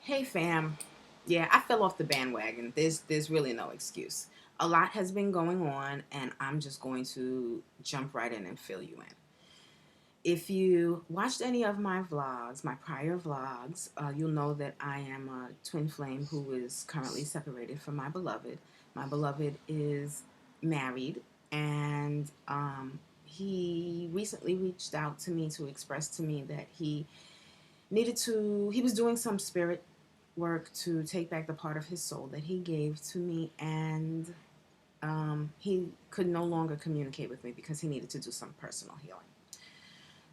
Hey fam. Yeah, I fell off the bandwagon. There's really no excuse. A lot has been going on and I'm just going to jump right in and fill you in. If you watched any of my vlogs, my prior vlogs, you'll know that I am a twin flame who is currently separated from my beloved. My beloved is married, and he recently reached out to me to express to me that he was doing some spirit work to take back the part of his soul that he gave to me, and he could no longer communicate with me because he needed to do some personal healing.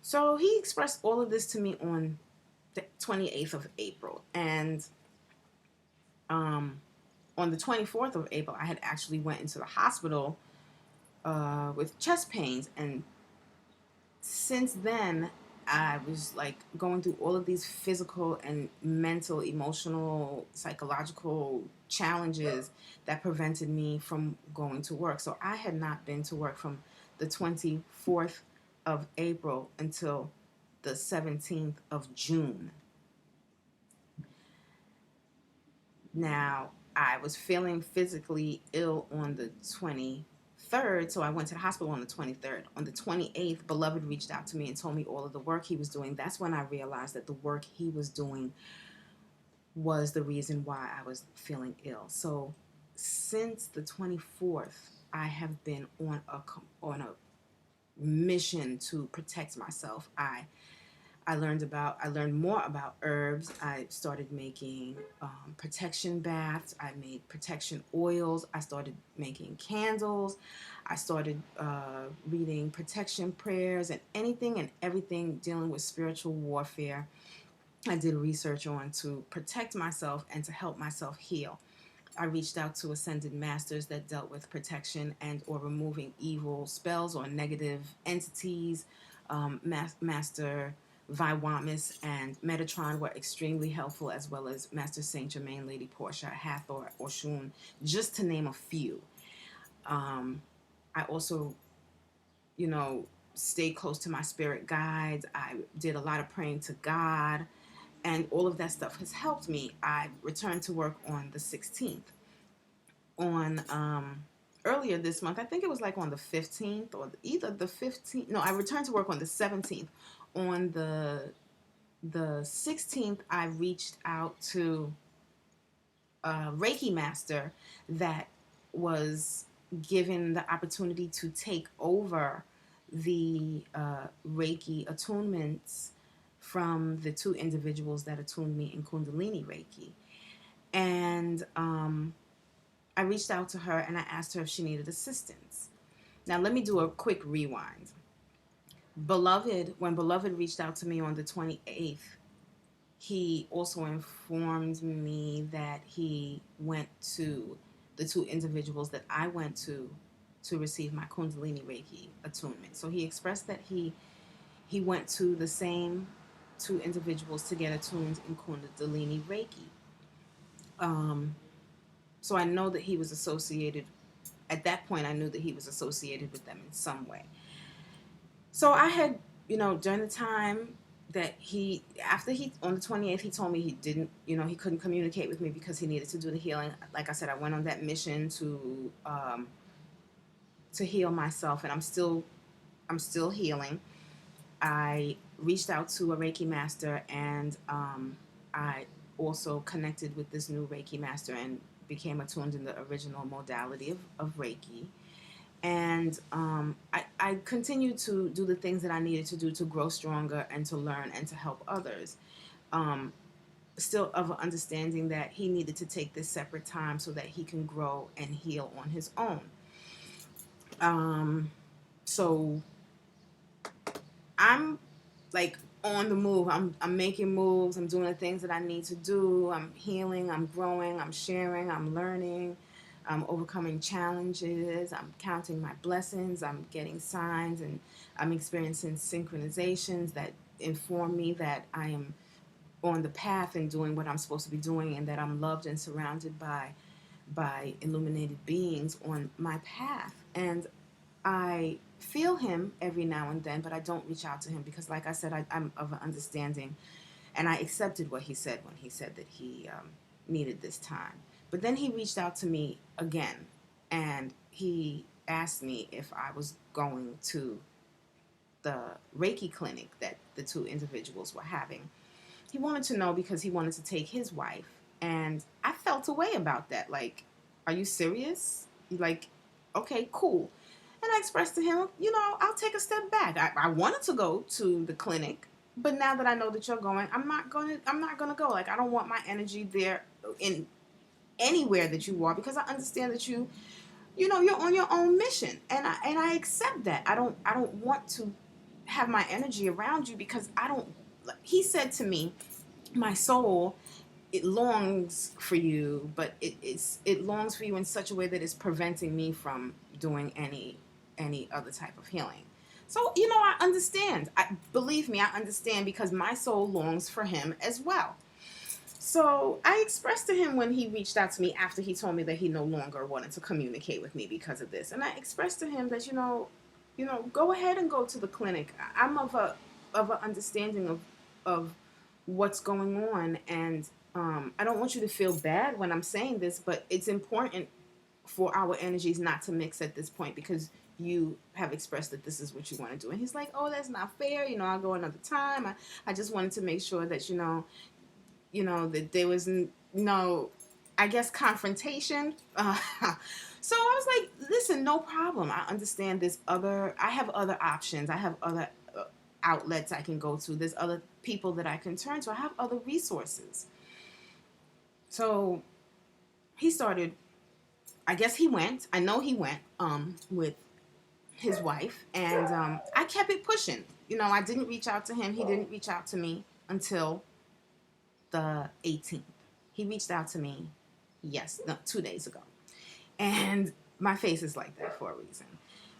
So he expressed all of this to me on the 28th of April, and um, on the 24th of April, I had actually went into the hospital with chest pains, and since then, I was like going through all of these physical and mental, emotional, psychological challenges that prevented me from going to work. So I had not been to work from the 24th of April until the 17th of June. Now, I was feeling physically ill on the 23rd, so I went to the hospital on the 23rd. On the 28th, Beloved reached out to me and told me all of the work he was doing. That's when I realized that the work he was doing was the reason why I was feeling ill. So, since the 24th, I have been on a mission to protect myself. I learned more about herbs. I started making protection baths. I made protection oils. I started making candles. I started reading protection prayers and anything and everything dealing with spiritual warfare. I did research on to protect myself and to help myself heal. I reached out to ascended masters that dealt with protection and or removing evil spells or negative entities. Master Viwamis and Metatron were extremely helpful, as well as Master Saint Germain, Lady Portia, Hathor, Oshun, just to name a few. Um, I also, you know, stayed close to my spirit guides. I did a lot of praying to God, and all of that stuff has helped me. I returned to work on the 16th. On earlier this month, I think it was like on the 15th or either the 15th. No, I returned to work on the 17th. On the 16th, I reached out to a Reiki master that was given the opportunity to take over the Reiki attunements from the two individuals that attuned me in Kundalini Reiki. And I reached out to her and I asked her if she needed assistance. Now, let me do a quick rewind. When Beloved reached out to me on the 28th, he also informed me that he went to the two individuals that I went to receive my Kundalini Reiki attunement. So he expressed that he went to the same two individuals to get attuned in Kundalini Reiki. Um, so I know that he was associated. At that point, I knew that he was associated with them in some way. So I had, during the time that after he, on the 28th, he told me he didn't, he couldn't communicate with me because he needed to do the healing. Like I said, I went on that mission to heal myself, and I'm still healing. I reached out to a Reiki master, and I also connected with this new Reiki master and became attuned in the original modality of Reiki. And I continued to do the things that I needed to do to grow stronger and to learn and to help others. Um, Still of understanding that he needed to take this separate time so that he can grow and heal on his own. Um, so I'm like on the move. I'm making moves. I'm doing the things that I need to do. I'm healing. I'm growing. I'm sharing. I'm learning. I'm overcoming challenges. I'm counting my blessings. I'm getting signs, and I'm experiencing synchronizations that inform me that I am on the path and doing what I'm supposed to be doing, and that I'm loved and surrounded by illuminated beings on my path. And I feel him every now and then, but I don't reach out to him because, like I said, I'm of an understanding And I accepted what he said when he said that he needed this time. But then he reached out to me again, and he asked me if I was going to the Reiki clinic that the two individuals were having. He wanted to know because he wanted to take his wife. And I felt a way about that. Like, are you serious? Like, okay, cool. And I expressed to him, I'll take a step back. I wanted to go to the clinic, but now that I know that you're going, I'm not gonna go. Like, I don't want my energy there in anywhere that you are, because I understand that you're on your own mission, and I accept that. I don't want to have my energy around you, because I don't. He said to me, my soul, it longs for you, but it longs for you in such a way that it's preventing me from doing any other type of healing. So I understand. Believe me, I understand, because my soul longs for him as well. So I expressed to him when he reached out to me after he told me that he no longer wanted to communicate with me because of this, and I expressed to him that go ahead and go to the clinic. I'm of a understanding of what's going on, and I don't want you to feel bad when I'm saying this, but it's important for our energies not to mix at this point, because you have expressed that this is what you want to do. And he's like, oh, that's not fair. I'll go another time. I just wanted to make sure that, that there was no, I guess, confrontation. So I was like, listen, no problem. I understand I have other options. I have other outlets I can go to. There's other people that I can turn to. I have other resources. So he started, I guess he went. I know he went with his wife, and I kept it pushing. I didn't reach out to him. He didn't reach out to me until the 18th. He reached out to me, 2 days ago. And my face is like that for a reason.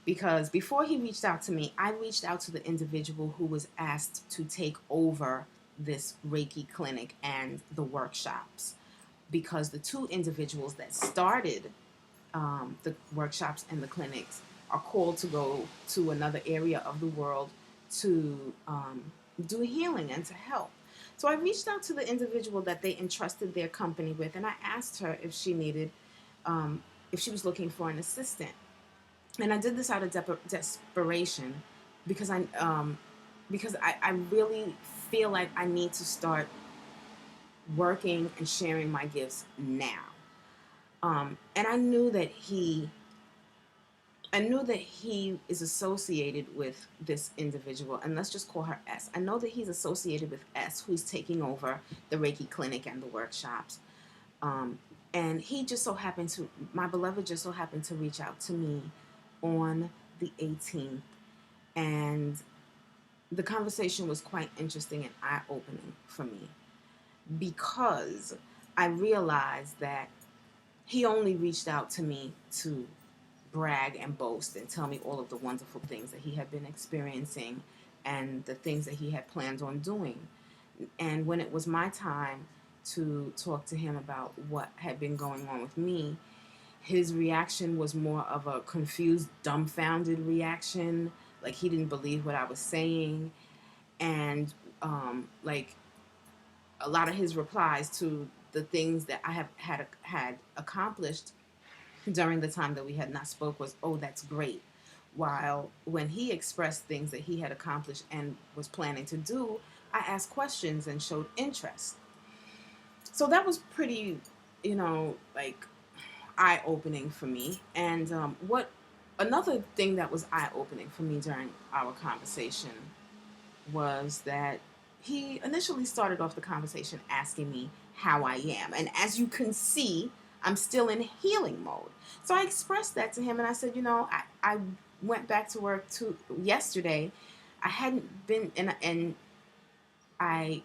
Because before he reached out to me, I reached out to the individual who was asked to take over this Reiki clinic and the workshops. Because the two individuals that started the workshops and the clinics are called to go to another area of the world to do healing and to help. So I reached out to the individual that they entrusted their company with, and I asked her if she needed, if she was looking for an assistant. And I did this out of desperation, because I really feel like I need to start working and sharing my gifts now. And I knew that he is associated with this individual, and let's just call her S. I know that he's associated with S, who's taking over the Reiki clinic and the workshops. And my beloved just so happened to reach out to me on the 18th. And the conversation was quite interesting and eye-opening for me, because I realized that he only reached out to me to brag and boast and tell me all of the wonderful things that he had been experiencing and the things that he had planned on doing. And when it was my time to talk to him about what had been going on with me, his reaction was more of a confused, dumbfounded reaction. Like, he didn't believe what I was saying. And like, a lot of his replies to the things that I have had accomplished during the time that we had not spoke was, oh, that's great. While when he expressed things that he had accomplished and was planning to do, I asked questions and showed interest. So that was pretty, like, eye-opening for me. And another thing that was eye-opening for me during our conversation was that he initially started off the conversation asking me how I am. And as you can see, I'm still in healing mode. So I expressed that to him, and I said, I went back to work yesterday. I hadn't been, and I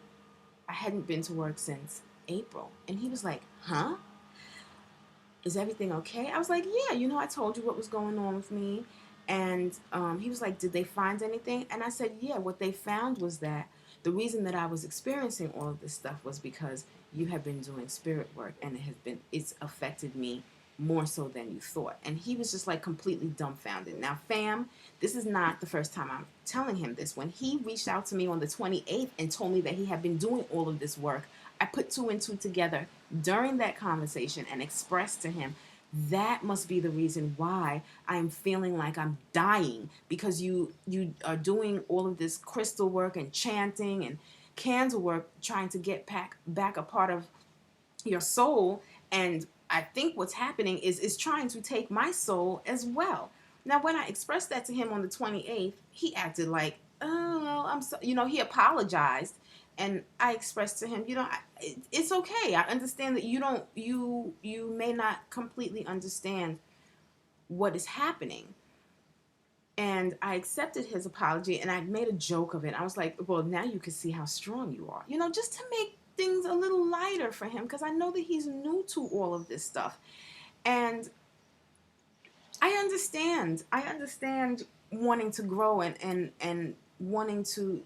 hadn't been to work since April. And he was like, huh? Is everything okay? I was like, yeah, I told you what was going on with me. And he was like, did they find anything? And I said, yeah, what they found was that the reason that I was experiencing all of this stuff was because you have been doing spirit work, and it's affected me more so than you thought. And he was just like completely dumbfounded. Now, fam, this is not the first time I'm telling him this. When he reached out to me on the 28th and told me that he had been doing all of this work, I put two and two together during that conversation and expressed to him that must be the reason why I'm feeling like I'm dying, because you are doing all of this crystal work and chanting and candle work trying to get back a part of your soul. And I think what's happening is trying to take my soul as well. Now, when I expressed that to him on the 28th, he acted like, oh, I'm so, he apologized. And I expressed to him, it's okay. I understand that you may not completely understand what is happening. And I accepted his apology and I made a joke of it. I was like, well, now you can see how strong you are, just to make things a little lighter for him, because I know that he's new to all of this stuff. And I understand. I understand wanting to grow and wanting to,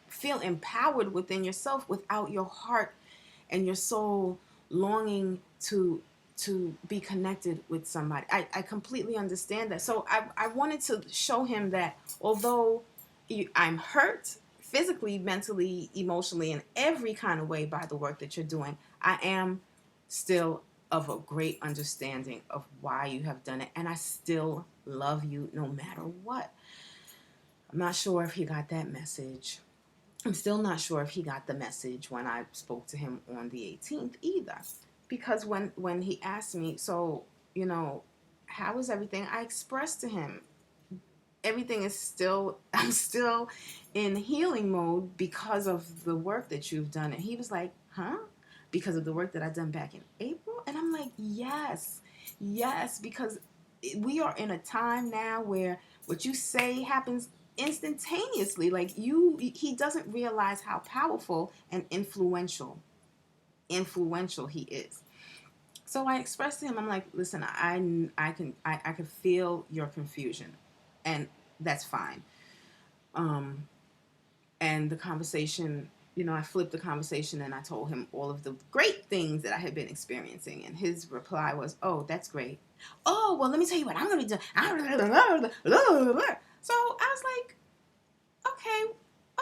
feel empowered within yourself without your heart and your soul longing to be connected with somebody. I completely understand that. So I wanted to show him that although I'm hurt physically, mentally, emotionally, in every kind of way by the work that you're doing, I am still of a great understanding of why you have done it. And I still love you no matter what. I'm not sure if he got that message. I'm still not sure if he got the message when I spoke to him on the 18th either. Because when he asked me, so, how is everything? I expressed to him, everything is still, I'm still in healing mode because of the work that you've done. And he was like, huh? Because of the work that I done back in April? And I'm like, yes, because we are in a time now where what you say happens instantaneously. Like he doesn't realize how powerful and influential he is. So I expressed to him, I'm like, listen, I can feel your confusion, and that's fine. Um, and the conversation, I flipped the conversation and I told him all of the great things that I had been experiencing, and his reply was, "Oh, that's great. Oh, well, let me tell you what I'm going to be doing." So I was like,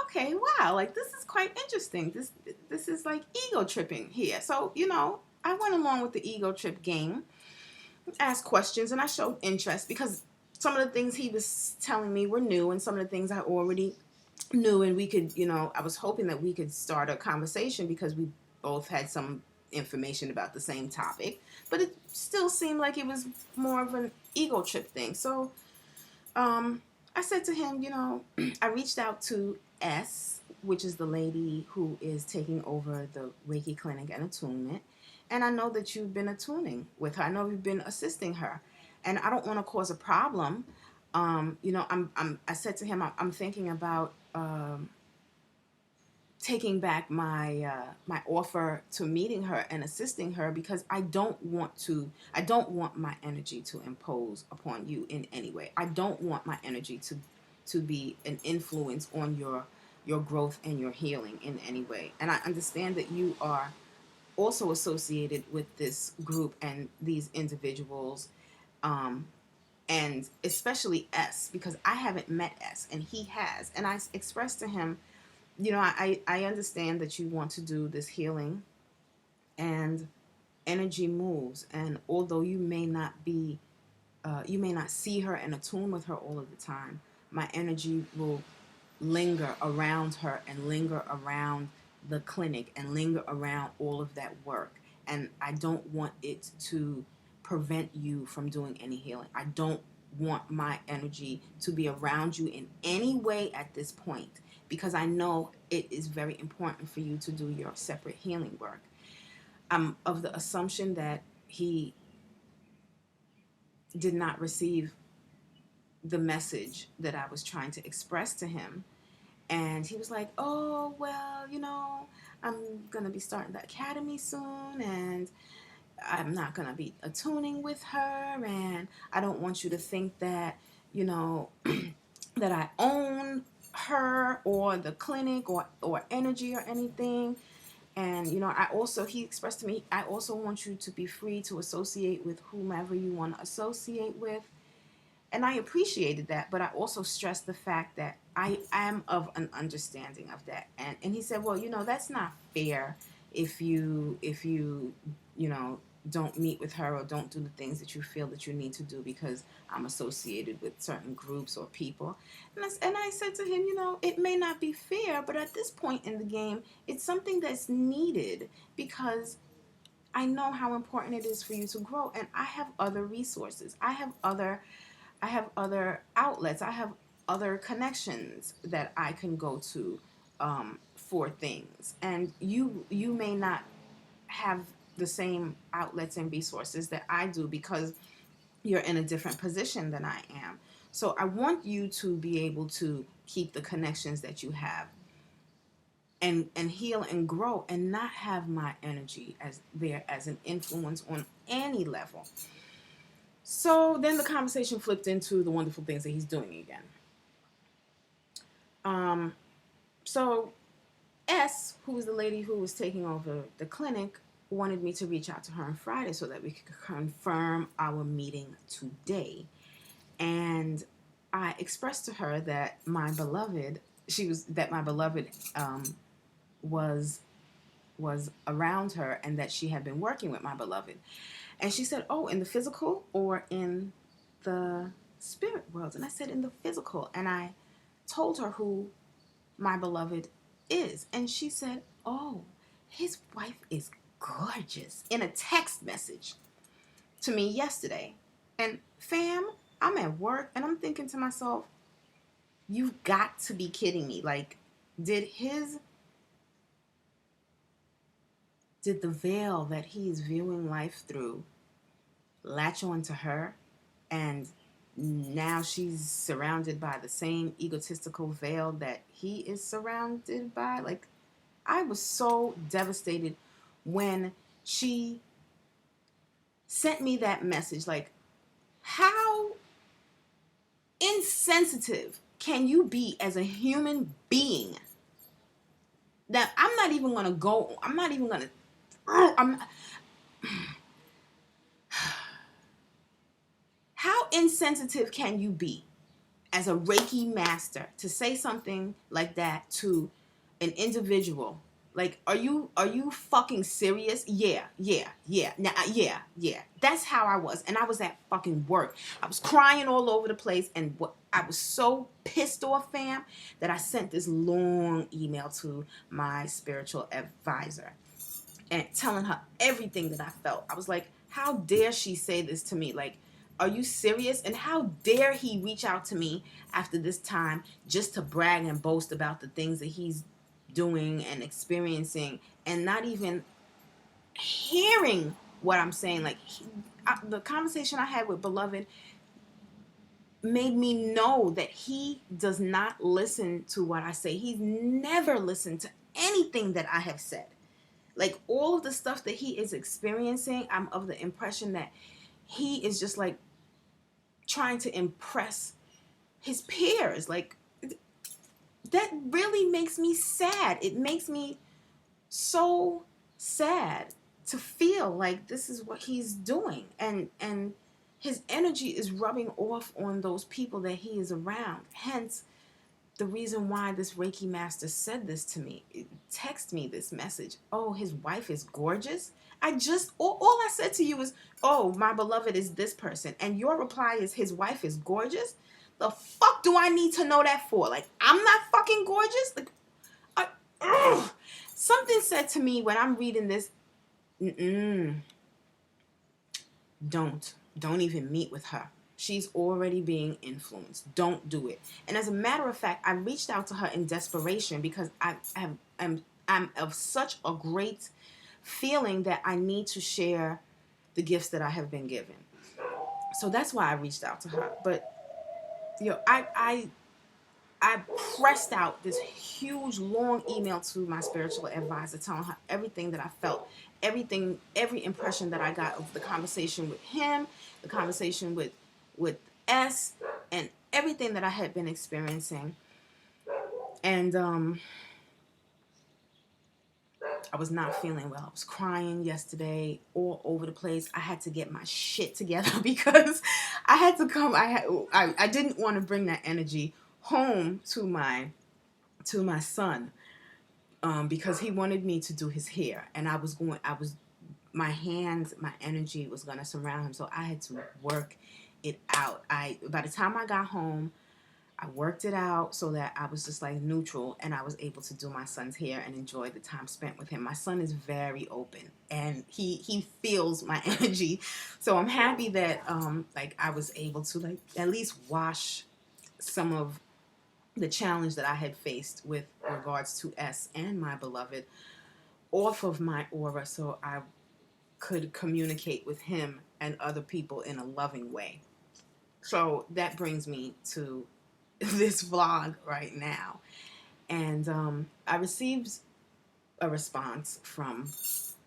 okay, wow, like this is quite interesting. This is like ego tripping here. So I went along with the ego trip game, asked questions, and I showed interest because some of the things he was telling me were new, and some of the things I already knew, and we could, I was hoping that we could start a conversation because we both had some information about the same topic, but it still seemed like it was more of an ego trip thing. So I said to him, I reached out to S, which is the lady who is taking over the Reiki clinic and attunement. And I know that you've been attuning with her. I know you've been assisting her. And I don't want to cause a problem. I said to him, I'm thinking about taking back my offer to meeting her and assisting her, because I don't want my energy to impose upon you in any way. I don't want my energy to be an influence on your growth and your healing in any way. And I understand that you are also associated with this group and these individuals, and especially S, because I haven't met S and he has. And I expressed to him, I understand that you want to do this healing, and energy moves. And although you may not see her and attune with her all of the time, my energy will linger around her and linger around the clinic and linger around all of that work. And I don't want it to prevent you from doing any healing. I don't want my energy to be around you in any way at this point, because I know it is very important for you to do your separate healing work. I'm of the assumption that he did not receive the message that I was trying to express to him. And he was like, oh, well, I'm going to be starting the academy soon, and I'm not going to be attuning with her, and I don't want you to think that, that I own her or the clinic or energy or anything. And, he expressed to me, I also want you to be free to associate with whomever you want to associate with. And I appreciated that, but I also stressed the fact that I am of an understanding of that. And he said, well, that's not fair if you you know don't meet with her or don't do the things that you feel that you need to do because I'm associated with certain groups or people. And I said to him, it may not be fair, but at this point in the game, it's something that's needed because I know how important it is for you to grow, and I have other resources. I have other outlets. I have other connections that I can go to for things, and you may not have the same outlets and resources that I do because you're in a different position than I am. So I want you to be able to keep the connections that you have and heal and grow and not have my energy as an influence on any level. So then the conversation flipped into the wonderful things that he's doing again. Um, so S, who was the lady who was taking over the clinic, wanted me to reach out to her on Friday so that we could confirm our meeting today. And I expressed to her that my beloved, was around her and that she had been working with my beloved. And she said, oh, in the physical or in the spirit world? And I said, in the physical. And I told her who my beloved is. And she said, oh, his wife is gorgeous, in a text message to me yesterday. And fam, I'm at work and I'm thinking to myself, you've got to be kidding me. Like, did the veil that he is viewing life through latch on to her, and now she's surrounded by the same egotistical veil that he is surrounded by? Like, I was so devastated when she sent me that message. Like, how insensitive can you be as a human being? That I'm not even going to go, I'm not even going to, how insensitive can you be as a Reiki master to say something like that to an individual? Like, are you fucking serious? Yeah. That's how I was. And I was at fucking work. I was crying all over the place. And I was so pissed off, fam, that I sent this long email to my spiritual advisor and telling her everything that I felt. I was like, how dare she say this to me? Like, are you serious? And how dare he reach out to me after this time just to brag and boast about the things that he's doing and experiencing and not even hearing what I'm saying? Like, the conversation I had with Beloved made me know that he does not listen to what I say. He's never listened to anything that I have said. Like, all of the stuff that he is experiencing, I'm of the impression that he is just like trying to impress his peers. Like, that really makes me sad. It makes me so sad to feel like this is what he's doing. And his energy is rubbing off on those people that he is around. Hence, the reason why this Reiki master said this to me, text me this message. Oh, his wife is gorgeous. All I said to you is, oh, my beloved is this person. And your reply is, his wife is gorgeous? The fuck do I need to know that for? Like, I'm not fucking gorgeous? Like, something said to me when I'm reading this, don't even meet with her. She's already being influenced. Don't do it. And as a matter of fact, I reached out to her in desperation because I'm of such a great feeling that I need to share the gifts that I have been given. So that's why I reached out to her. But I pressed out this huge long email to my spiritual advisor telling her everything that I felt, every impression that I got of the conversation with him, the conversation with S, and everything that I had been experiencing. And I was not feeling well. I was crying yesterday all over the place. I had to get my shit together because I had to come. I didn't want to bring that energy home to my son, because he wanted me to do his hair, and I was my hands, my energy was gonna surround him, so I had to work it out. I By the time I got home, I worked it out so that I was just like neutral, and I was able to do my son's hair and enjoy the time spent with him. My son is very open, and he feels my energy, so I'm happy that like I was able to like at least wash some of the challenge that I had faced with regards to S and my beloved off of my aura, so I could communicate with him and other people in a loving way. So that brings me to this vlog right now. And I received a response from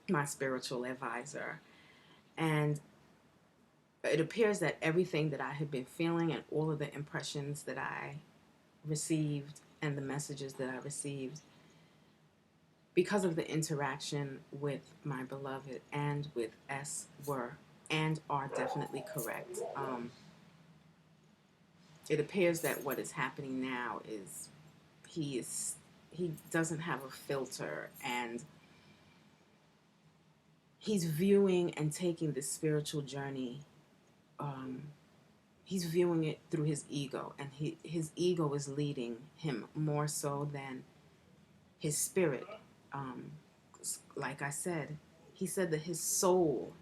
my spiritual advisor. And it appears that everything that I had been feeling and all of the impressions that I received and the messages that I received because of the interaction with my beloved and with S were and are definitely correct. It appears that what is happening now is he is he doesn't have a filter, and he's viewing and taking this spiritual journey. Um, he's viewing it through his ego, and his ego is leading him more so than his spirit. Um, like I said, he said that his soul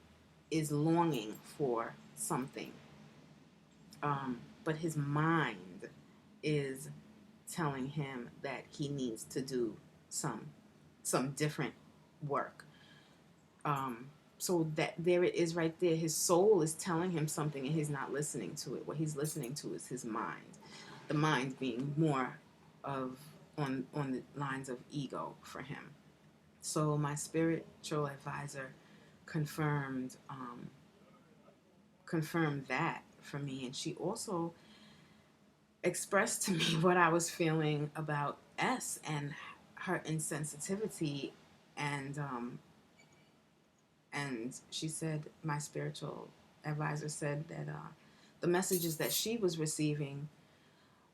is longing for something, but his mind is telling him that he needs to do some different work. So that there it is right there. His soul is telling him something, and he's not listening to it. What he's listening to is his mind. The mind being more of on the lines of ego for him. So my spiritual advisor confirmed confirmed that for me, and she also expressed to me what I was feeling about S and her insensitivity, and she said, my spiritual advisor said that the messages that she was receiving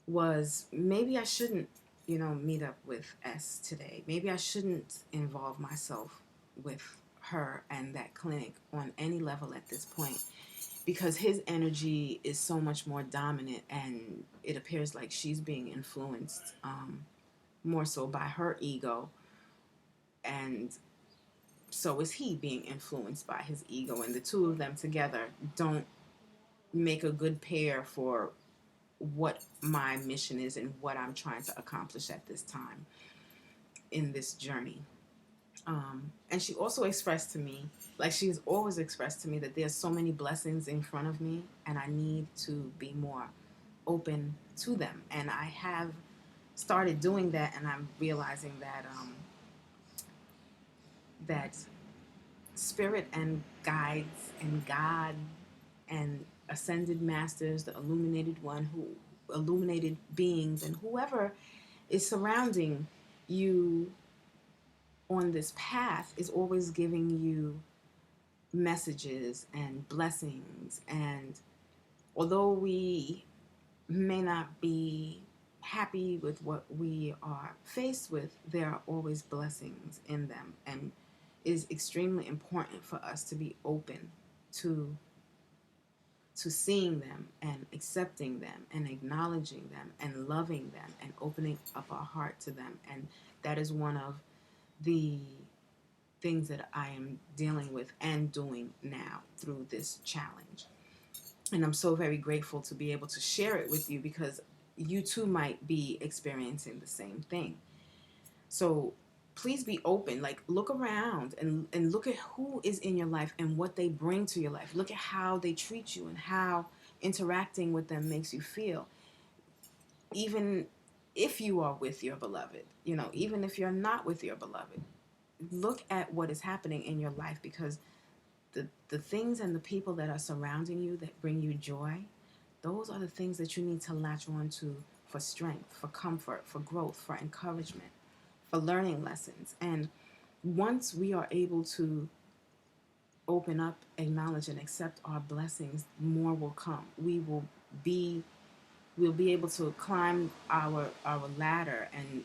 was maybe I shouldn't, meet up with S today. Maybe I shouldn't involve myself with her and that clinic on any level at this point, because his energy is so much more dominant, and it appears like she's being influenced more so by her ego, and so is he being influenced by his ego, and the two of them together don't make a good pair for what my mission is and what I'm trying to accomplish at this time in this journey. And she also expressed to me, like she's always expressed to me, that there's so many blessings in front of me, and I need to be more open to them. And I have started doing that, and I'm realizing that that spirit and guides and God and ascended masters, the illuminated one, who illuminated beings, and whoever is surrounding you on this path is always giving you messages and blessings. And although we may not be happy with what we are faced with, there are always blessings in them, and it is extremely important for us to be open to seeing them and accepting them and acknowledging them and loving them and opening up our heart to them. And that is one of the things that I am dealing with and doing now through this challenge. And I'm so very grateful to be able to share it with you, because you too might be experiencing the same thing. So please be open. Like, look around and look at who is in your life and what they bring to your life. Look at how they treat you and how interacting with them makes you feel. Even if you are with your beloved, even if you're not with your beloved, look at what is happening in your life, because the things and the people that are surrounding you that bring you joy, those are the things that you need to latch on to for strength, for comfort, for growth, for encouragement, for learning lessons. And once we are able to open up, acknowledge, and accept our blessings, more will come. Be we'll be able to climb our ladder and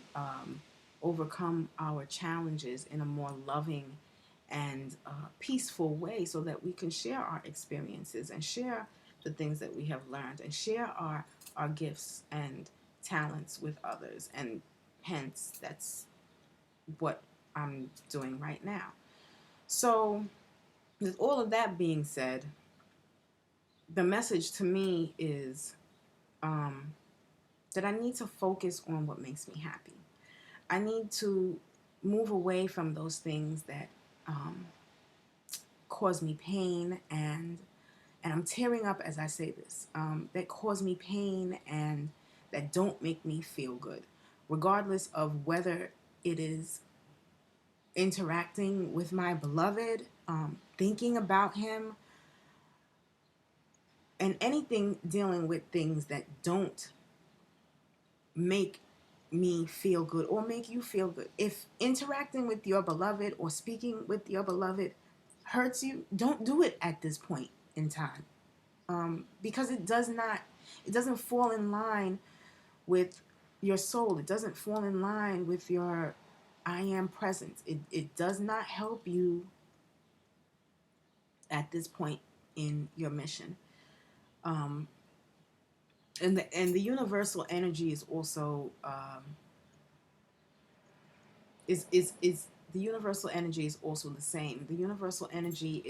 overcome our challenges in a more loving and peaceful way, so that we can share our experiences and share the things that we have learned and share our gifts and talents with others. And hence, that's what I'm doing right now. So, with all of that being said, the message to me is um, that I need to focus on what makes me happy. I need to move away from those things that um, cause me pain, and I'm tearing up as I say this, that cause me pain and that don't make me feel good, regardless of whether it is interacting with my beloved, thinking about him, and anything dealing with things that don't make me feel good or make you feel good. If interacting with your beloved or speaking with your beloved hurts you, don't do it at this point in time, because it doesn't fall in line with your soul. It doesn't fall in line with your I am presence. It does not help you at this point in your mission. Um, and the universal energy is also is the universal energy is also the same. The universal energy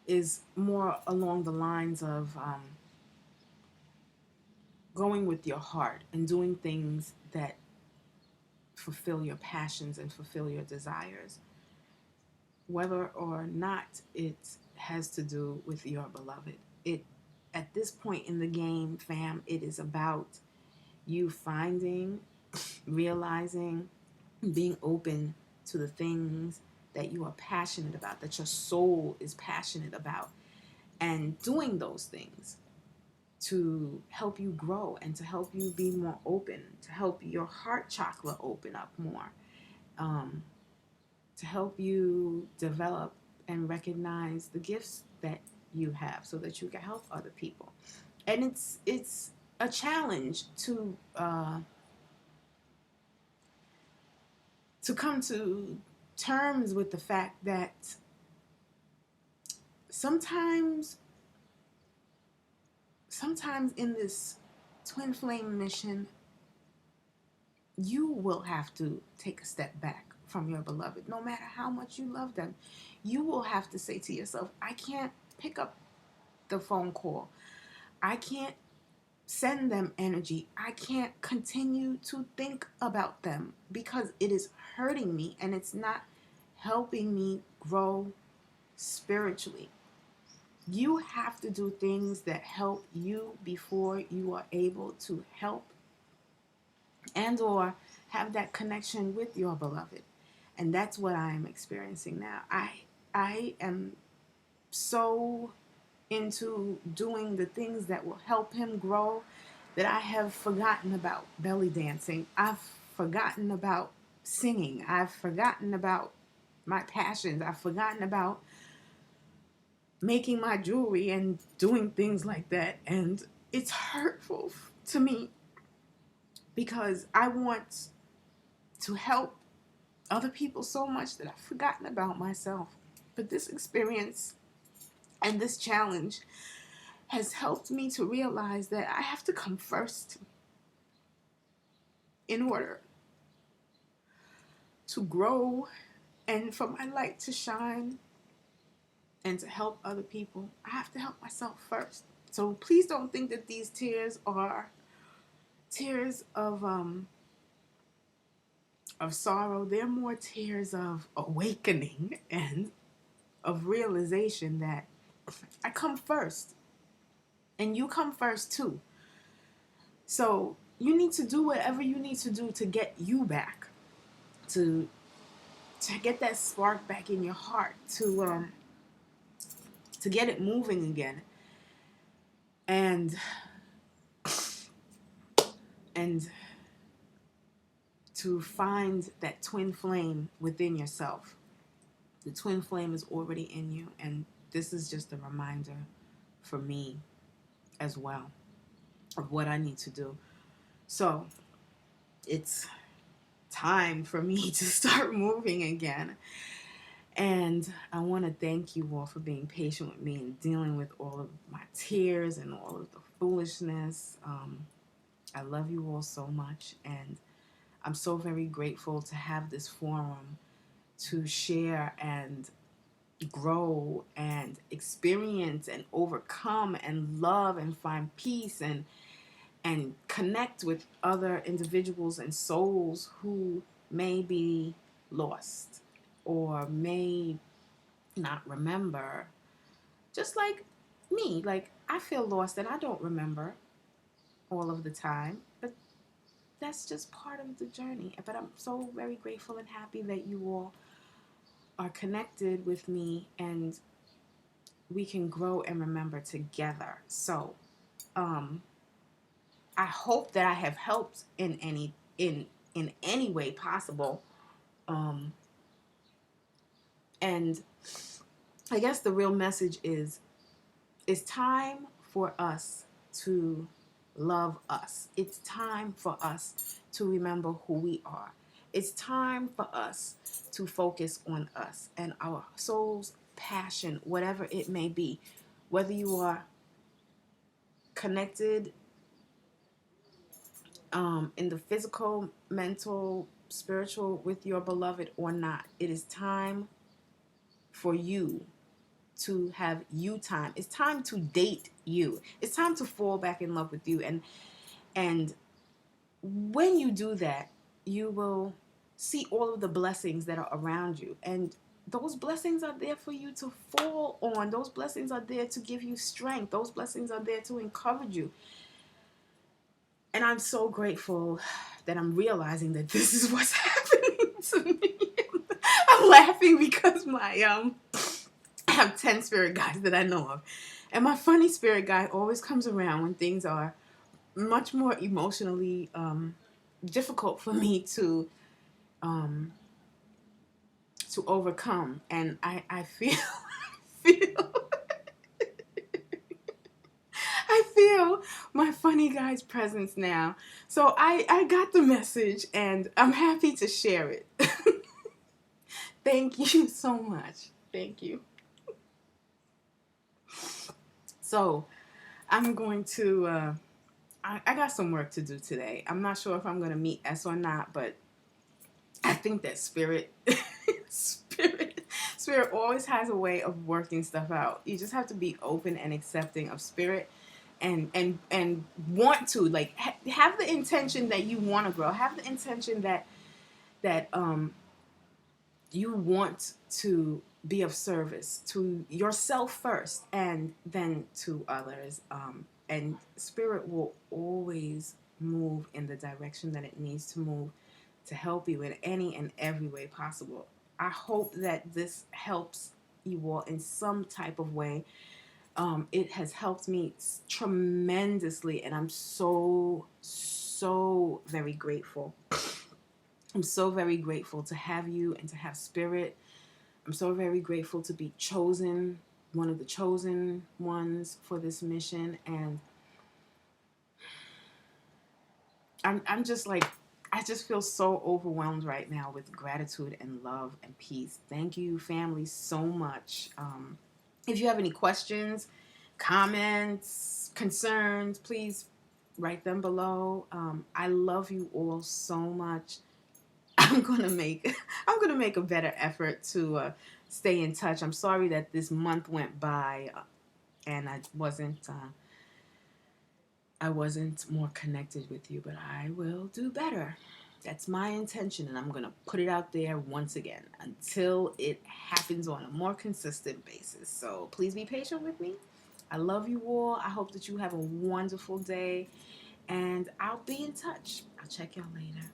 is more along the lines of going with your heart and doing things that fulfill your passions and fulfill your desires, whether or not it has to do with your beloved. It At this point in the game, fam, it is about you finding, realizing, being open to the things that you are passionate about, that your soul is passionate about, and doing those things to help you grow and to help you be more open, to help your heart chakra open up more, um, to help you develop and recognize the gifts that you have so that you can help other people. And it's a challenge to come to terms with the fact that sometimes in this twin flame mission, you will have to take a step back from your beloved. No matter how much you love them, you will have to say to yourself, I can't pick up the phone call. I can't send them energy. I can't continue to think about them because it is hurting me and it's not helping me grow spiritually. You have to do things that help you before you are able to help and or have that connection with your beloved. And that's what I am experiencing now. I am so into doing the things that will help him grow that I have forgotten about belly dancing. I've forgotten about singing. I've forgotten about my passions. I've forgotten about making my jewelry and doing things like that. And it's hurtful to me because I want to help other people so much that I've forgotten about myself. But this experience and this challenge has helped me to realize that I have to come first in order to grow and for my light to shine and to help other people. I have to help myself first. So please don't think that these tears are tears of sorrow. They're more tears of awakening and of realization that I come first and you come first too. So you need to do whatever you need to do to get you back, to get that spark back in your heart, to get it moving again, and to find that twin flame within yourself. The twin flame is already in you, and this is just a reminder for me as well of what I need to do. So it's time for me to start moving again. And I want to thank you all for being patient with me and dealing with all of my tears and all of the foolishness. I love you all so much, and I'm so very grateful to have this forum to share and grow and experience and overcome and love and find peace and connect with other individuals and souls who may be lost or may not remember, just like me. Like, I feel lost and I don't remember all of the time, but that's just part of the journey. But I'm so very grateful and happy that you all are connected with me and we can grow and remember together. So I hope that I have helped in any way possible. And I guess the real message is it's time for us to love us. It's time for us to remember who we are. It's time for us to focus on us and our soul's passion, whatever it may be. Whether you are connected in the physical, mental, spiritual with your beloved or not, it is time for you to have you time. It's time to date you. It's time to fall back in love with you. And when you do that, you will see all of the blessings that are around you. And those blessings are there for you to fall on. Those blessings are there to give you strength. Those blessings are there to encourage you. And I'm so grateful that I'm realizing that this is what's happening to me. I'm laughing because I have 10 spirit guides that I know of. And my funny spirit guide always comes around when things are much more emotionally difficult for me to overcome. And I feel I feel my funny guy's presence now. So I got the message and I'm happy to share it. Thank you so much. Thank you. So I'm going to, I got some work to do today. I'm not sure if I'm going to meet S or not, but I think that spirit always has a way of working stuff out. You just have to be open and accepting of spirit and want to, like, have the intention that you want to grow. Have the intention that you want to be of service to yourself first and then to others. And spirit will always move in the direction that it needs to move to help you in any and every way possible. I hope that this helps you all in some type of way. It has helped me tremendously, and I'm so very grateful. I'm so very grateful to have you and to have spirit. I'm so very grateful to be chosen, one of the chosen ones for this mission. And I'm just like, I just feel so overwhelmed right now with gratitude and love and peace. Thank you, family, so much. If you have any questions, comments, concerns, please write them below. I love you all so much. I'm gonna make a better effort to stay in touch. I'm sorry that this month went by and I wasn't more connected with you, but I will do better. That's my intention, and I'm gonna put it out there once again until it happens on a more consistent basis. So please be patient with me. I love you all. I hope that you have a wonderful day, and I'll be in touch. I'll check y'all later.